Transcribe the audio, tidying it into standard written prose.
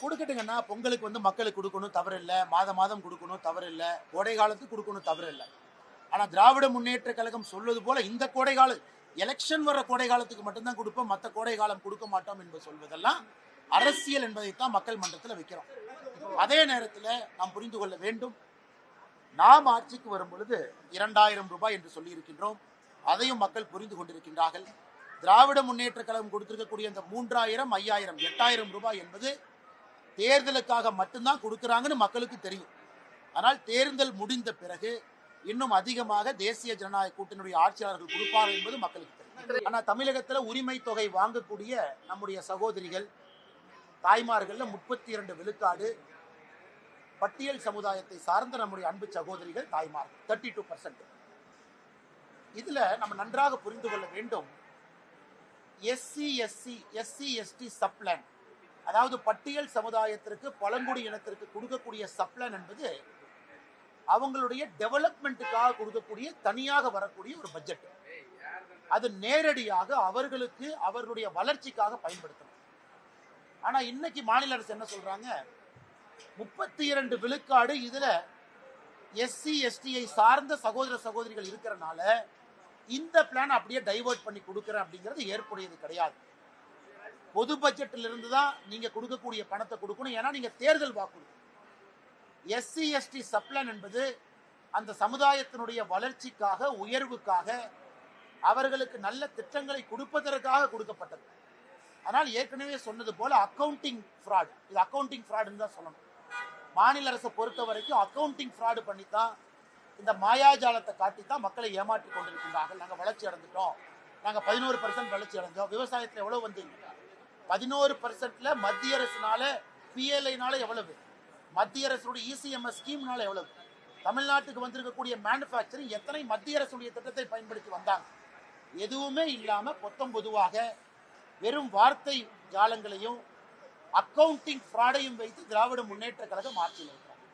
கொடுக்கட்டுங்கண்ணா. பொங்கலுக்கு மக்களுக்கு கொடுக்கணும் தவறு இல்ல. மாதம் மாதம் கொடுக்கணும் தவறு இல்ல. கோடை காலத்துக்கு கொடுக்கணும் தவறு இல்ல. ஆனா திராவிட முன்னேற்ற கழகம் சொல்வது போல இந்த கோடை கால எலெக்ஷன் வர கோடை காலத்துக்கு மட்டும்தான் கொடுப்போம், மற்ற கோடை காலம் கொடுக்க மாட்டோம் என்று சொல்வதெல்லாம் அரசியல் என்பதைத்தான் மக்கள் மன்றத்தில் வைக்கிறோம். அதே நேரத்தில் நாம் புரிந்து கொள்ள வேண்டும், நாம் ஆட்சிக்கு வரும் பொழுது 2000 ரூபாய் என்று சொல்லி இருக்கின்றோம். அதையும் மக்கள் புரிந்து கொண்டிருக்கின்றார்கள். திராவிட முன்னேற்ற கழகம் கொடுத்திருக்கக்கூடிய இந்த 3000, 5000, 8000 ரூபாய் என்பது தேர்தலுக்காக மட்டும்தான் கொடுக்கிறாங்கன்னு மக்களுக்கு தெரியும். ஆனால் தேர்தல் முடிந்த பிறகு இன்னும் அதிகமாக தேசிய ஜனநாயக கூட்டணியுடைய ஆட்சியாளர்கள் கொடுப்பார்கள் என்பது மக்களுக்கு தெரியும். ஆனால் தமிழகத்தில் உரிமை தொகை வாங்கக்கூடிய நம்முடைய சகோதரிகள் தாய்மார்கள் 32 விழுக்காடு பட்டியல் சமுதாயத்தை சார்ந்த நம்முடைய அன்பு சகோதரிகள் தாய்மார்கள் 32%. இதுல நம்ம நன்றாக புரிந்து கொள்ள வேண்டும், எஸ்சி எஸ்டி சப்ளான், அதாவது பட்டியல் சமுதாயத்திற்கு பழங்குடி இனத்திற்கு கொடுக்கக்கூடிய சப்ளான் என்பது அவங்களுடைய டெவலப்மெண்ட்டுக்காக கொடுக்கக்கூடிய தனியாக வரக்கூடிய ஒரு பட்ஜெட். அது நேரடியாக அவர்களுக்கு அவர்களுடைய வளர்ச்சிக்காக பயன்படுத்தணும். ஆனா இன்னைக்கு மாநில அரசு என்ன சொல்றாங்க, 32 விழுக்காடு இதுல எஸ்சி எஸ்டியை சார்ந்த சகோதர சகோதரிகள் இருக்கிறனால இந்த பிளான் அப்படியே டைவர்ட் பண்ணி கொடுக்கிறேன் அப்படிங்கிறது ஏற்புடையது கிடையாது. பொது பட்ஜெட்டில் இருந்து தான் நீங்க கொடுக்கக்கூடிய பணத்தை கொடுக்கணும். ஏன்னா நீங்க தேர்தல் வாக்குறுதி. எஸ்சி எஸ்டி சப்ளான் என்பது அந்த சமுதாயத்தினுடைய வளர்ச்சிக்காக, உயர்வுக்காக, அவர்களுக்கு நல்ல திட்டங்களை கொடுப்பதற்காக கொடுக்கப்பட்டது. ஆனால் ஏற்கனவே சொன்னது போல அக்கவுண்டிங் ஃப்ராட், இது அக்கவுண்டிங் ஃப்ராடுன்னு தான் சொல்லணும். மாநில அரசை பொறுத்த வரைக்கும் அக்கவுண்டிங் ஃப்ராடு பண்ணித்தான், இந்த மாயாஜாலத்தை காட்டித்தான் மக்களை ஏமாற்றி கொண்டிருக்கின்றார்கள். நாங்கள் வளர்ச்சி அடைந்துட்டோம், நாங்கள் 11% வளர்ச்சி அடைஞ்சோம். விவசாயத்தில் எவ்வளவு வந்தீங்க? 11%ல மத்திய அரசுனால பிஎல்ஐனால எவ்வளவு, மத்திய அரசுடைய இசிஎம்எஸ் ஸ்கீம்னால எவ்வளவு, தமிழ்நாட்டுக்கு வந்திருக்கக்கூடிய மேனுஃபேக்சரிங் எத்தனை மத்திய அரசுடைய திட்டத்தை பயன்படுத்தி வந்தாங்க? எதுவுமே இல்லாம பொதுவாக வெறும் வார்த்தை ஜாலங்களையும் அக்கவுண்டிங் ஃப்ராடையும் வைத்து திராவிட முன்னேற்ற கழகம் ஆட்சியில்